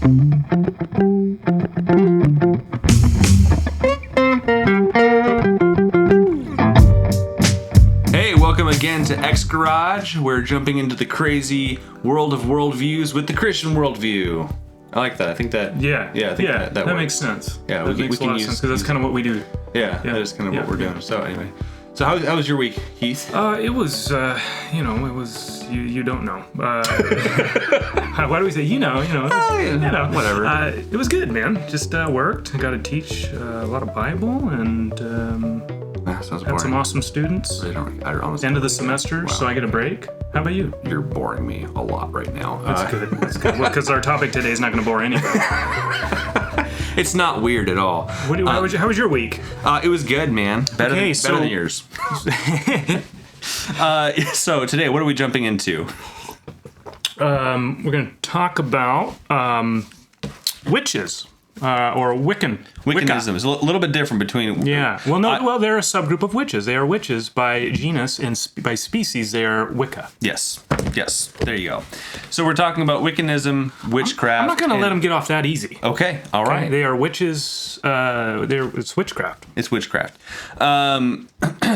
Hey, welcome again to X Garage. We're jumping into the crazy world of worldviews with the Christian worldview. I like that. I think that. That makes sense. Yeah, that makes a lot of sense because that's kind of what we do. Yeah, that is kind of what we're doing. So anyway, so how was your week, Heath? It was, it was you don't know. Why do we say you know? Whatever. It was good, man. Just worked. Got to teach a lot of Bible and had some awesome students. End of the semester, so I get a break. How about you? You're boring me a lot right now. That's good. That's good. Well, because our topic today is not going to bore anybody. It's not weird at all. How was your week? It was good, man. Better than yours. So today, what are we jumping into? We're going to talk about witches. Or Wiccanism. Wiccanism is a little bit different between... Yeah. Well, no. They're a subgroup of witches. They are witches by genus, and by species, they are Wicca. Yes. There you go. So we're talking about Wiccanism, witchcraft... I'm not going to let them get off that easy. Okay. All right. They are witches. It's witchcraft. It's witchcraft.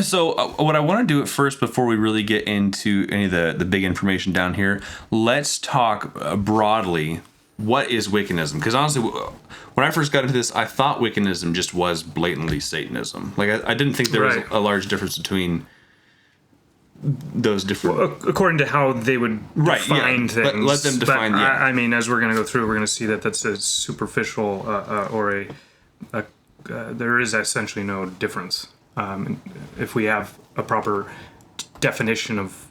So what I want to do at first, before we really get into any of the big information down here, let's talk broadly. What is Wiccanism? Because honestly, when I first got into this, I thought Wiccanism just was blatantly Satanism. Like, I didn't think there was a large difference between those different... Well, according to how they would define things. Let them define... I mean, as we're going to go through, we're going to see that that's a superficial or there is essentially no difference. If we have a proper definition of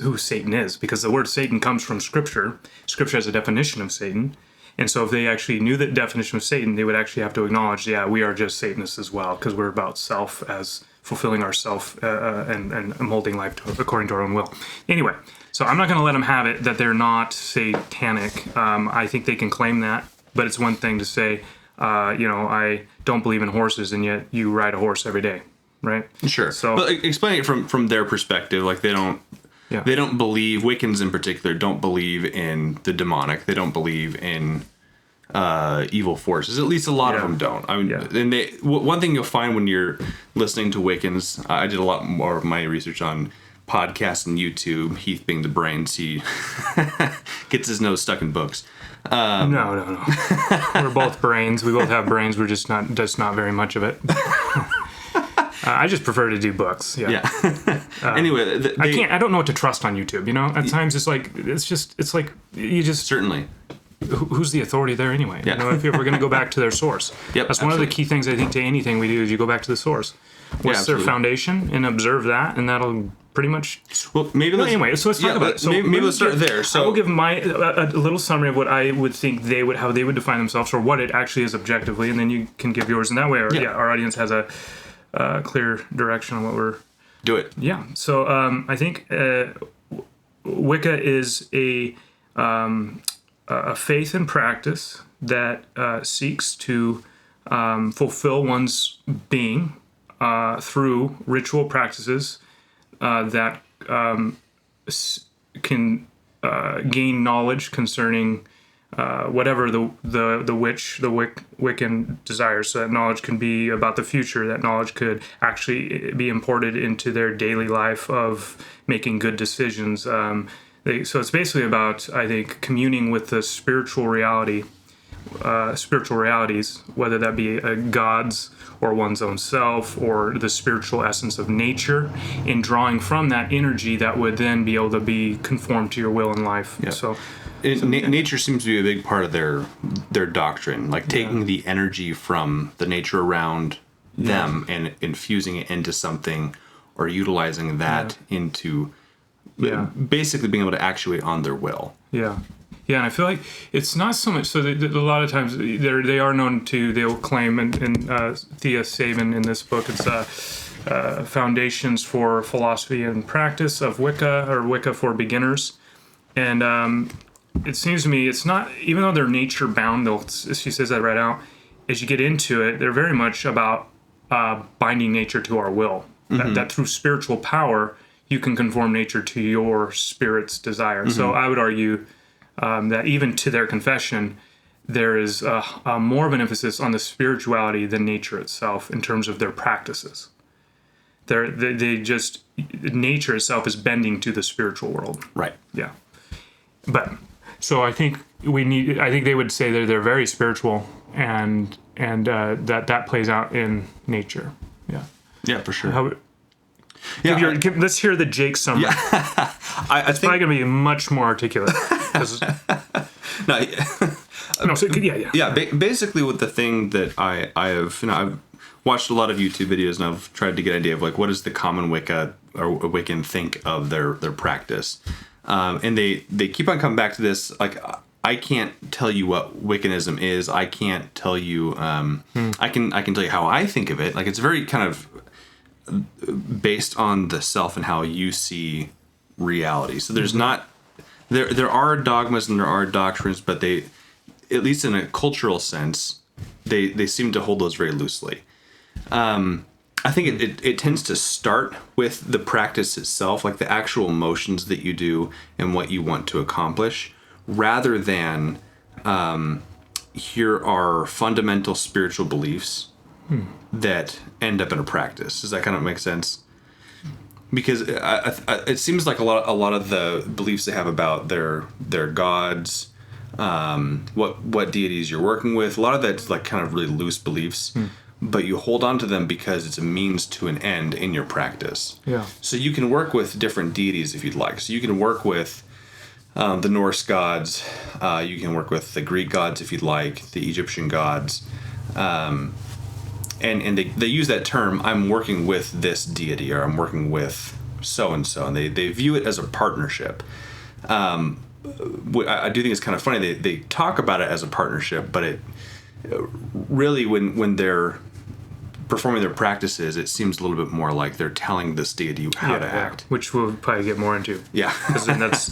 who Satan is, because the word Satan comes from Scripture. Scripture has a definition of Satan, and so if they actually knew the definition of Satan, they would actually have to acknowledge, we are just Satanists as well, because we're about self as fulfilling ourself and molding life according to our own will. Anyway, so I'm not going to let them have it that they're not satanic. I think they can claim that, but it's one thing to say, I don't believe in horses, and yet you ride a horse every day. Right. Sure. So, but explain it from their perspective. Like they don't believe, Wiccans in particular don't believe in the demonic. They don't believe in evil forces. At least a lot of them don't. I mean, and one thing you'll find when you're listening to Wiccans, I did a lot more of my research on podcasts and YouTube. Heath being the brains, he gets his nose stuck in books. No. We're both brains. We both have brains. We're just not very much of it. I just prefer to do books. Yeah. Anyway, I don't know what to trust on YouTube. At times it's like you just certainly. Who's the authority there anyway? If we're going to go back to their source. That's one of the key things I think to anything we do is you go back to the source. What's their foundation and observe that, and that'll pretty much. Well, maybe. Anyway, so let's talk about it. So maybe let's start there. So I will give a little summary of what I would think how they would define themselves, or what it actually is objectively, and then you can give yours in that way. Or our audience has a clear direction on what we're... Do it. Yeah. So I think Wicca is a faith and practice that seeks to fulfill one's being through ritual practices that can gain knowledge concerning whatever the Wiccan desires. So that knowledge can be about the future. That knowledge could actually be imported into their daily life of making good decisions. So it's basically about, I think, communing with the spiritual realities, whether that be gods or one's own self or the spiritual essence of nature, and drawing from that energy that would then be able to be conformed to your will in life. Yeah. So nature seems to be a big part of their doctrine, like taking the energy from the nature around them and infusing it into something, or utilizing that into basically being able to actuate on their will. Yeah, and I feel like it's not so much. So a lot of times they are known to. They'll claim, and Thea Sabin in this book, it's Foundations for Philosophy and Practice of Wicca, or Wicca for Beginners, and it seems to me it's not, even though they're nature bound, she says that right out, as you get into it, they're very much about binding nature to our will. Mm-hmm. That through spiritual power, you can conform nature to your spirit's desire. Mm-hmm. So I would argue that even to their confession, there is a more of an emphasis on the spirituality than nature itself in terms of their practices. They just, nature itself is bending to the spiritual world. Right. Yeah. But so I think they would say that they're very spiritual, and that plays out in nature. Yeah. Yeah, for sure. Let's hear the Jake summary. Yeah. I it's think probably going to be much more articulate. no, Yeah. Basically, with the thing that I've watched a lot of YouTube videos, and I've tried to get an idea of like what does the common Wicca or Wiccan think of their practice, and they keep on coming back to this. Like, I can't tell you what Wiccanism is. I can't tell you. I can tell you how I think of it. Like, it's very kind of based on the self and how you see reality. So there's not there are dogmas and there are doctrines, but they, at least in a cultural sense, they seem to hold those very loosely. I think it tends to start with the practice itself, like the actual motions that you do and what you want to accomplish, rather than here are fundamental spiritual beliefs that end up in a practice. Does that kind of make sense? Because it seems like a lot of the beliefs they have about their gods, what deities you're working with, a lot of that's like kind of really loose beliefs, but you hold on to them because it's a means to an end in your practice. Yeah. So you can work with different deities if you'd like. So you can work with the Norse gods, you can work with the Greek gods if you'd like, the Egyptian gods. And they use that term, I'm working with this deity, or I'm working with so-and-so, and they view it as a partnership. I do think it's kind of funny, they talk about it as a partnership, but it really, when they're performing their practices, it seems a little bit more like they're telling this deity how to act. Which we'll probably get more into. Yeah. Because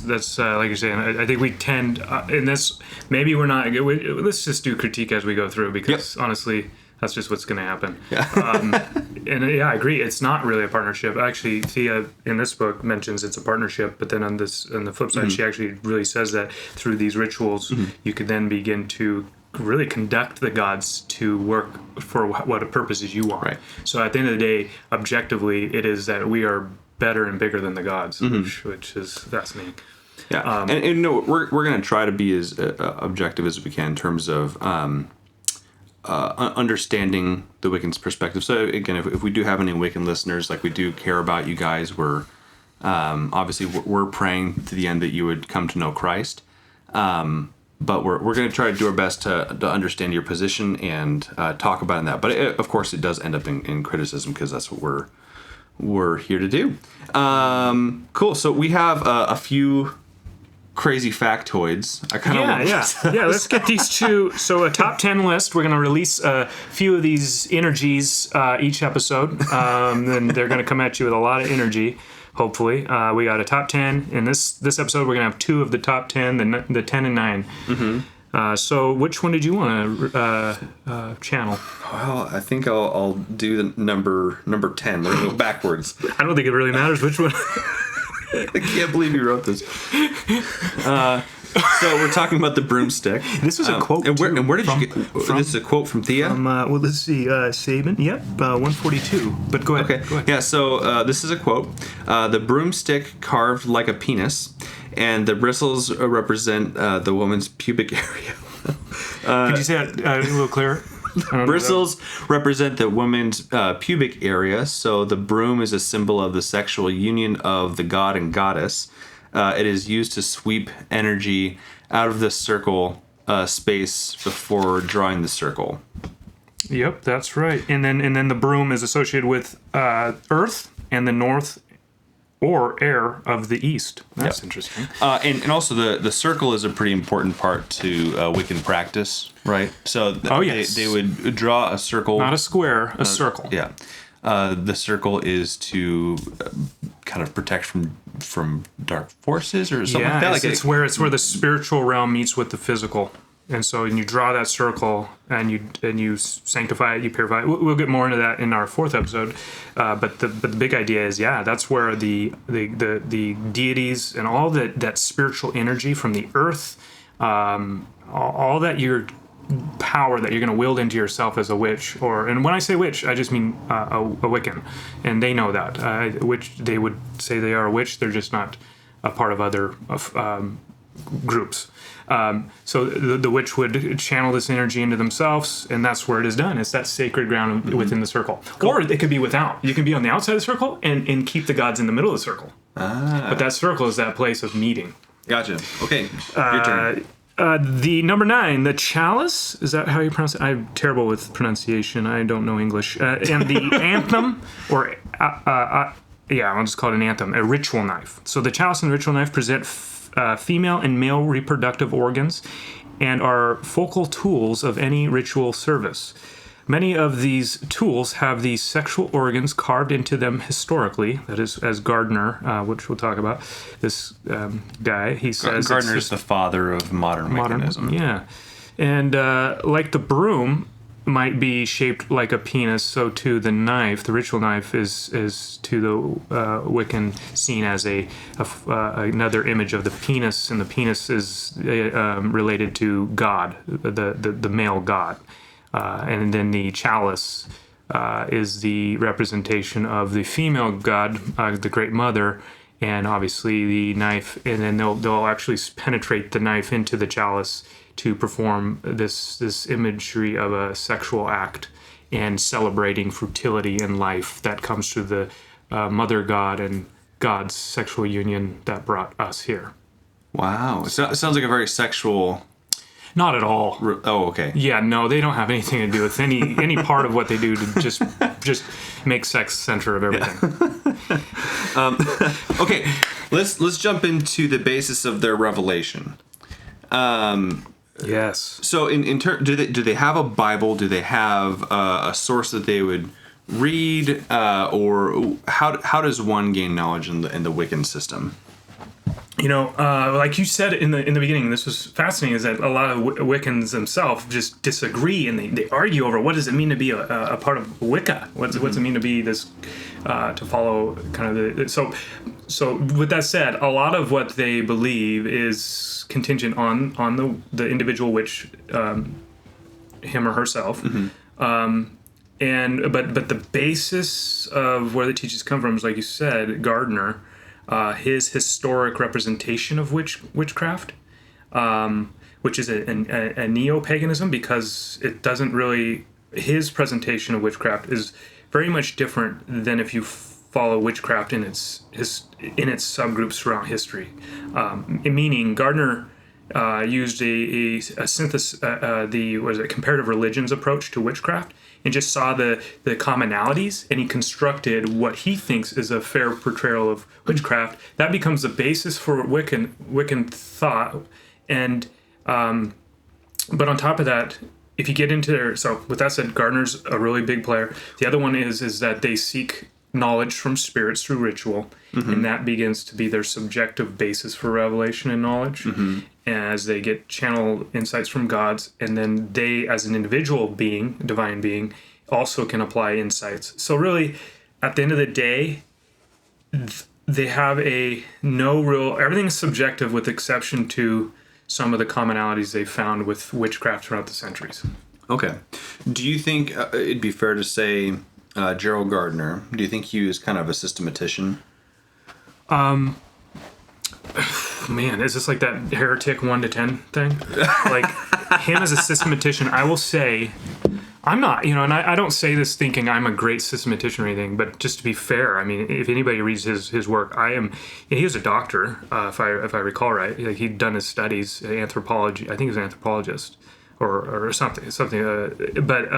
that's like you're saying, I think we tend, in this, maybe we're not, let's just do critique as we go through, because honestly, that's just what's going to happen. Yeah. I agree. It's not really a partnership. Actually, Thea in this book mentions it's a partnership, but then on the flip side, she actually really says that through these rituals, you could then begin to really conduct the gods to work for what purposes you want. Right. So at the end of the day, objectively, it is that we are better and bigger than the gods, which is fascinating. Yeah. And no, we're going to try to be as objective as we can in terms of understanding the Wiccan's perspective. So again, if we do have any Wiccan listeners, like, we do care about you guys. We're obviously we're praying to the end that you would come to know Christ. But we're going to try to do our best to understand your position and talk about that. But of course, it does end up in criticism, because that's what we're here to do. Cool. So we have a few crazy factoids. I kind of yeah. Let's get these two. So a top 10 list. We're going to release a few of these energies each episode. Then they're going to come at you with a lot of energy. Hopefully, we got a top 10. In this episode, we're gonna have 2 of the top 10, the 10 and 9. So, which one did you want to channel? Well, I think I'll do the number 10. We're gonna go backwards. I don't think it really matters which one. I can't believe you wrote this. So we're talking about the broomstick. This was a quote. And where did you get? This is a quote from Thea. Well, let's see. Sabin. Yep. 142. But go ahead. Okay. Go ahead. Yeah. So this is a quote. The broomstick carved like a penis, and the bristles represent the woman's pubic area. Could you say that a little clearer? Bristles represent the woman's pubic area, so the broom is a symbol of the sexual union of the god and goddess. It is used to sweep energy out of the circle space before drawing the circle. Yep, that's right. And then the broom is associated with earth and the north or air of the east. That's interesting. And also the circle is a pretty important part to Wiccan practice, right? So they would draw a circle. Not a square, a circle. Yeah. The circle is to kind of protect from dark forces or something like that. It's where the spiritual realm meets with the physical. And so when you draw that circle and you sanctify it, you purify it. We'll get more into that in our 4th episode. But the big idea is, that's where the deities and all that spiritual energy from the earth, all that you're power that you're going to wield into yourself as a witch, and when I say witch, I just mean a Wiccan, and they know that. Which they would say they are a witch, they're just not a part of other groups. So the witch would channel this energy into themselves, and that's where it is done. It's that sacred ground within the circle. Cool. Or it could be without. You can be on the outside of the circle and keep the gods in the middle of the circle. But that circle is that place of meeting. Gotcha. Okay, your turn. The number 9, the Chalice, is that how you pronounce it? I'm terrible with pronunciation. I don't know English. And the Anthem, or I'll just call it an anthem, a ritual knife. So the Chalice and the ritual knife present female and male reproductive organs and are focal tools of any ritual service. Many of these tools have these sexual organs carved into them historically. That is, as Gardner, which we'll talk about, this guy, he says... Gardner is the father of modern Wiccanism. Yeah. And like the broom might be shaped like a penis, so too the knife, the ritual knife, is to the Wiccan seen as another image of the penis, and the penis is related to God, the male God. And then the chalice is the representation of the female god, the Great Mother, and obviously the knife. And then they'll actually penetrate the knife into the chalice to perform this imagery of a sexual act and celebrating fertility and life that comes through the mother god and God's sexual union that brought us here. Wow, so it sounds like a very sexual. Not at all. Oh, okay. Yeah, no, they don't have anything to do with any part of what they do to just make sex center of everything. Yeah. Okay, let's jump into the basis of their revelation. Yes. So, in do they have a Bible? Do they have a source that they would read, or how does one gain knowledge in the Wiccan system? You know, like you said in the beginning, this was fascinating, is that a lot of Wiccans themselves just disagree, and they argue over what does it mean to be a part of Wicca? What's it mean to be this, to follow kind of So with that said, a lot of what they believe is contingent on the individual witch, him or herself. But the basis of where the teachings come from is, like you said, Gardner. His historic representation of witchcraft, which is a neo-paganism, because it doesn't really... His presentation of witchcraft is very much different than if you follow witchcraft in its subgroups throughout history. Meaning, Gardner used a synthesis, the comparative religions approach to witchcraft, and just saw the commonalities, and he constructed what he thinks is a fair portrayal of witchcraft. That becomes the basis for Wiccan thought. And but on top of that, if you get into their... So with that said, Gardner's a really big player. The other one is that they seek knowledge from spirits through ritual, and that begins to be their subjective basis for revelation and knowledge. As they get channel insights from gods, and then they, as an individual being, divine being, also can apply insights. So really, at the end of the day, they have everything's subjective, with exception to some of the commonalities they found with witchcraft throughout the centuries. Okay. Do you think it'd be fair to say Gerald Gardner, do you think he was kind of a systematician? Man, is this like that heretic 1 to 10 thing? Like, him as a systematician, I will say, I'm not, and I don't say this thinking I'm a great systematician or anything, but just to be fair, I mean, if anybody reads his work, he was a doctor, if I recall right. Like, he'd done his studies, anthropology, I think he was an anthropologist, or something, but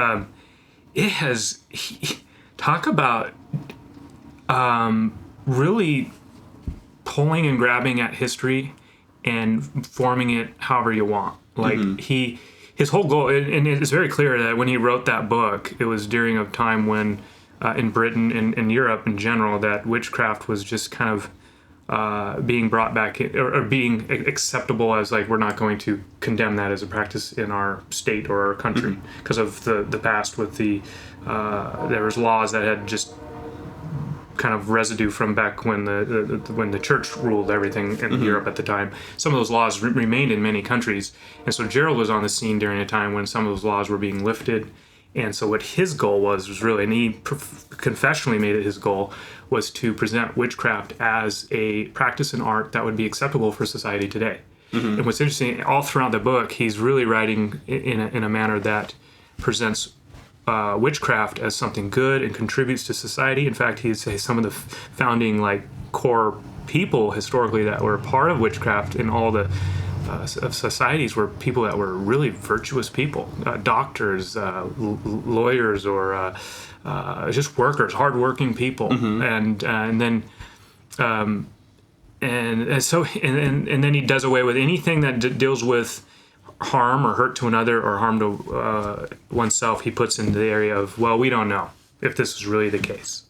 it has, talk about really pulling and grabbing at history and forming it however you want. Like, his whole goal, and it's very clear that when he wrote that book, it was during a time when in Britain and Europe in general, that witchcraft was just kind of being brought back or being acceptable as, like, we're not going to condemn that as a practice in our state or our country because of the past with there was laws that had just kind of residue from back when the church ruled everything in Europe at the time. Some of those laws remained in many countries, and so Gerald was on the scene during a time when some of those laws were being lifted. And so what his goal was really, and he confessionally made it his goal, was to present witchcraft as a practice and art that would be acceptable for society today. And what's interesting, all throughout the book, he's really writing in a manner that presents witchcraft as something good and contributes to society. In fact, he'd say some of the founding core people historically that were part of witchcraft in all the of societies were people that were really virtuous people, doctors, lawyers, or just workers, hardworking people, and then he does away with anything that deals with harm or hurt to another or harm to oneself. He puts in the area of, well, we don't know if this is really the case,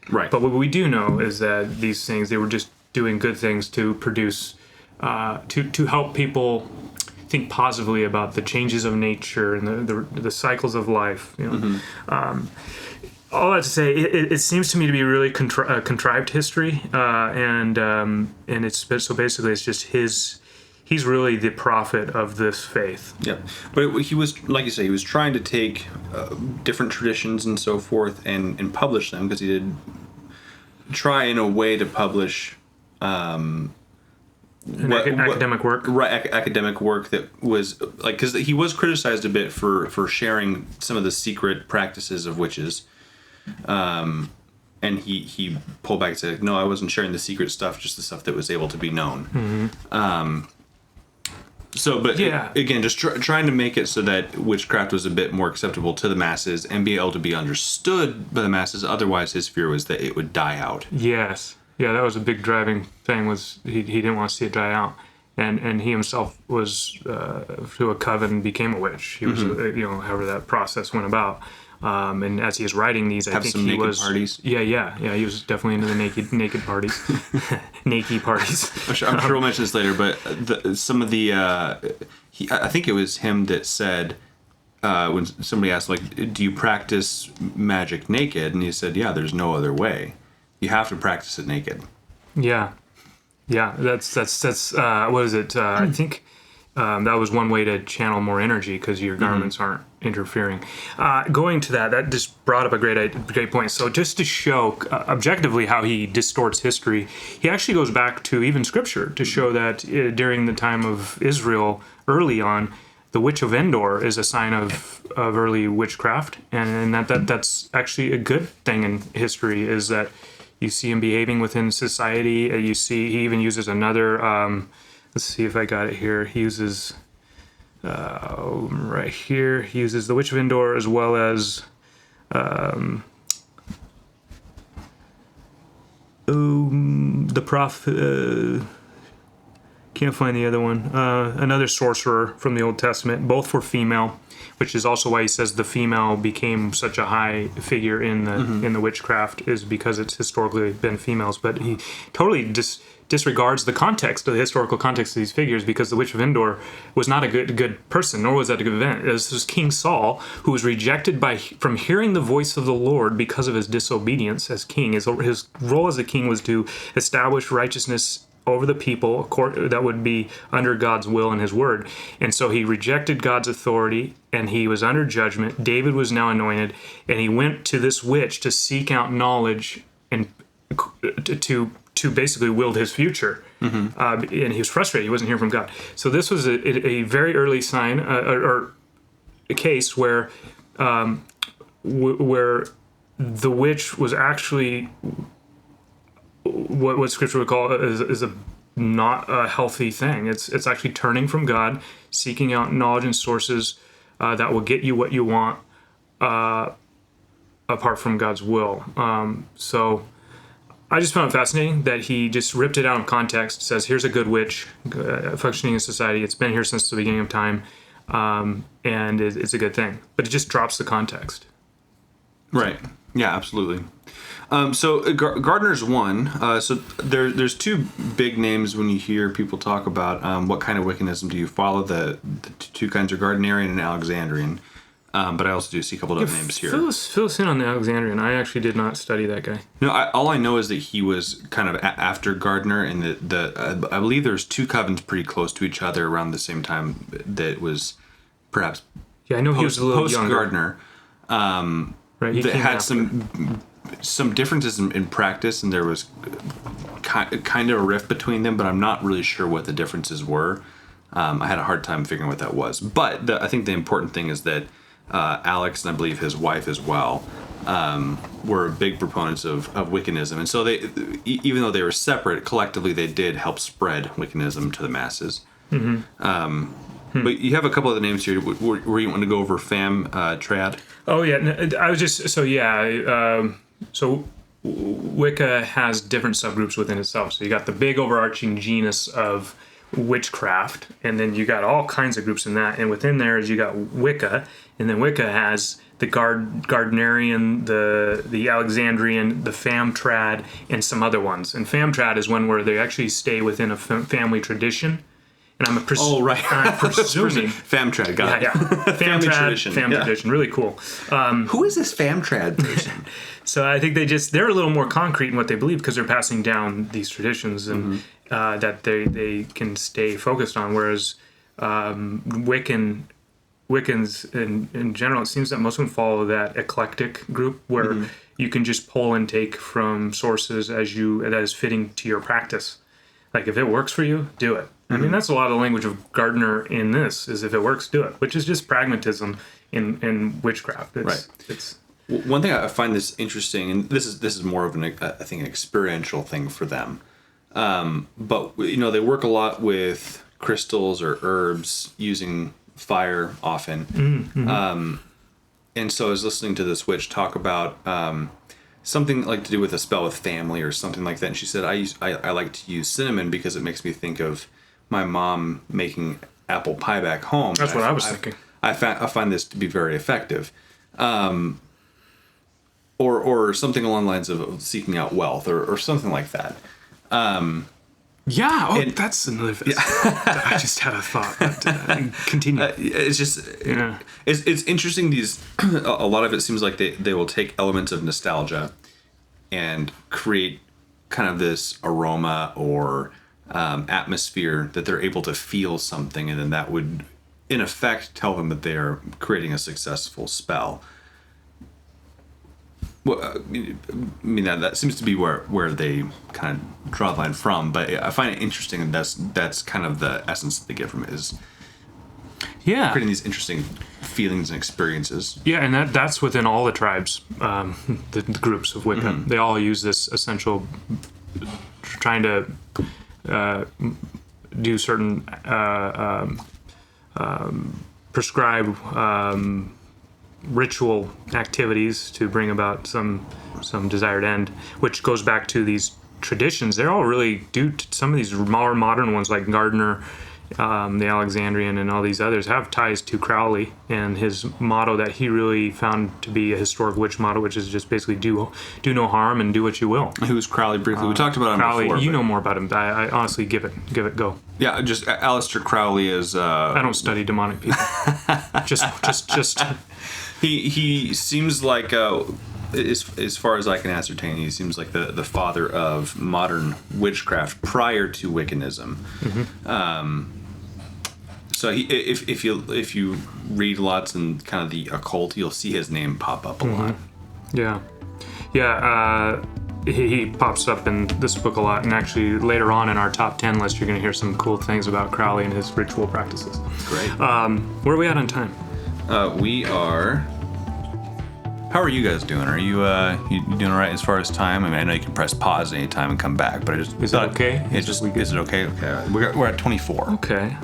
Right. but what we do know is that these things, they were just doing good things to produce. To help people think positively about the changes of nature and the cycles of life. All that to say, it seems to me to be really contrived history, and it's so basically it's just he's really the prophet of this faith. Yeah, but he was, like you say, he was trying to take different traditions and so forth and publish them, because he did try in a way to publish. Academic work, right? Academic work that was because he was criticized a bit for sharing some of the secret practices of witches, and he pulled back and said, "No, I wasn't sharing the secret stuff, just the stuff that was able to be known." Again, just trying to make it so that witchcraft was a bit more acceptable to the masses and be able to be understood by the masses. Otherwise, his fear was that it would die out. Yes. Yeah, that was a big driving thing. Was he didn't want to see it die out, and he himself was through a coven became a witch. He was however that process went about. And as he was writing these, I think he was parties. Yeah. He was definitely into the naked parties, naked parties. I'm sure we'll mention this later, but some of the I think it was him that said when somebody asked do you practice magic naked, and he said, yeah, there's no other way. You have to practice it naked. Yeah. That's what is it? I think that was one way to channel more energy because your garments aren't interfering. Going to that just brought up a great point. So just to show objectively how he distorts history, he actually goes back to even Scripture to show that during the time of Israel, early on, the witch of Endor is a sign of early witchcraft, and that's actually a good thing in history. Is that you see him behaving within society. You see he even uses another. Let's see if I got it here. He uses right here. He uses the witch of Endor as well as the prophet. Can't find the other one. Another sorcerer from the Old Testament. Both were female, which is also why he says the female became such a high figure in the witchcraft, is because it's historically been females. But he totally disregards the context, the historical context of these figures, because the witch of Endor was not a good person, nor was that a good event. This was King Saul, who was rejected from hearing the voice of the Lord because of his disobedience as king. His role as a king was to establish righteousness over the people, a court that would be under God's will and his word. And so he rejected God's authority, and he was under judgment. David was now anointed, and he went to this witch to seek out knowledge and to basically wield his future. And he was frustrated. He wasn't hearing from God. So this was a very early sign, or a case where the witch was actually what Scripture would call is a not a healthy thing. It's actually turning from God, seeking out knowledge and sources that will get you what you want apart from God's will. So I just found it fascinating that he just ripped it out of context, says, here's a good witch functioning in society. It's been here since the beginning of time, and it's a good thing. But it just drops the context. Right. Yeah, absolutely. So Gardner's one. So there's two big names when you hear people talk about what kind of Wiccanism do you follow. The two kinds are Gardnerian and Alexandrian. but I also do see a couple of other names here. Fill us in on the Alexandrian. I actually did not study that guy. No, all I know is that he was kind of after Gardner, and I believe there's two covens pretty close to each other around the same time that was perhaps Yeah, I know he was a little post younger. Gardner. Right, he that came had after. some differences in practice, and there was kind of a rift between them, but I'm not really sure what the differences were. I had a hard time figuring what that was. But I think the important thing is that Alex, and I believe his wife as well, were big proponents of Wiccanism. And so they, even though they were separate, collectively they did help spread Wiccanism to the masses. But you have a couple of the names here where you want to go over FamTrap. Oh, yeah. I was just... So Wicca has different subgroups within itself. So you got the big overarching genus of witchcraft, and then you got all kinds of groups in that. And within there is you got Wicca, and then Wicca has the Gardnerian, the Alexandrian, the FamTrap, and some other ones. And FamTrap is one where they actually stay within a family tradition. And I'm presuming FamTrap, got it. Yeah. Family tradition. Tradition, really cool. Who is this FamTrap person? So I think they're a little more concrete in what they believe because they're passing down these traditions and that they can stay focused on. Whereas Wiccans in general, it seems that most of them follow that eclectic group where you can just pull and take from sources that is fitting to your practice. Like if it works for you, do it. I mean, that's a lot of the language of Gardner in this, is if it works, do it, which is just pragmatism in witchcraft. It's one thing I find this interesting, and this is more of an experiential thing for them. But they work a lot with crystals or herbs, using fire often. And so I was listening to this witch talk about something like to do with a spell with family or something like that. And she said, I like to use cinnamon because it makes me think of my mom making apple pie back home. That's what I was thinking. I find this to be very effective. Or something along the lines of seeking out wealth or something like that. That's another. I just had a thought. Continue. It's just, it's interesting. A lot of it seems like they will take elements of nostalgia and create kind of this aroma or atmosphere that they're able to feel something, and then that would, in effect, tell them that they are creating a successful spell. Well, I mean that seems to be where they kind of draw the line from, but I find it interesting, and that's kind of the essence that they get from it, is creating these interesting feelings and experiences. Yeah, and that's within all the tribes, the groups of Wicca. They all use this essential, trying to do certain prescribe ritual activities to bring about some desired end, which goes back to these traditions. They're all really some of these more modern ones like Gardner, the Alexandrian, and all these others have ties to Crowley and his motto that he really found to be a historic witch motto, which is just basically do no harm and do what you will. Who's Crowley briefly? We talked about him Crowley, before. You know more about him. I honestly give it go. Yeah, just Aleister Crowley is. I don't study demonic people. just. He seems like, as far as I can ascertain, he seems like the father of modern witchcraft prior to Wiccanism. So if you read lots in kind of the occult, you'll see his name pop up a lot. Yeah. He pops up in this book a lot, and actually later on in our top 10 list, you're going to hear some cool things about Crowley and his ritual practices. Great. Where are we at on time? We are. How are you guys doing? Are you doing all right as far as time? I mean, I know you can press pause at any time and come back, but I just is it okay? Is it okay? Okay, we're at 24. Okay.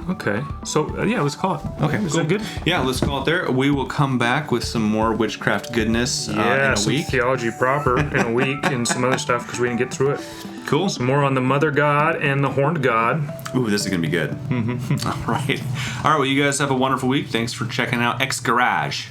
So let's call it. Okay, is cool. that good? Yeah, let's call it there. We will come back with some more witchcraft goodness in a week. Theology proper in a week, and some other stuff because we didn't get through it. Cool. Some more on the Mother God and the Horned God. Ooh, this is gonna be good. All right. Well, you guys have a wonderful week. Thanks for checking out X Garage.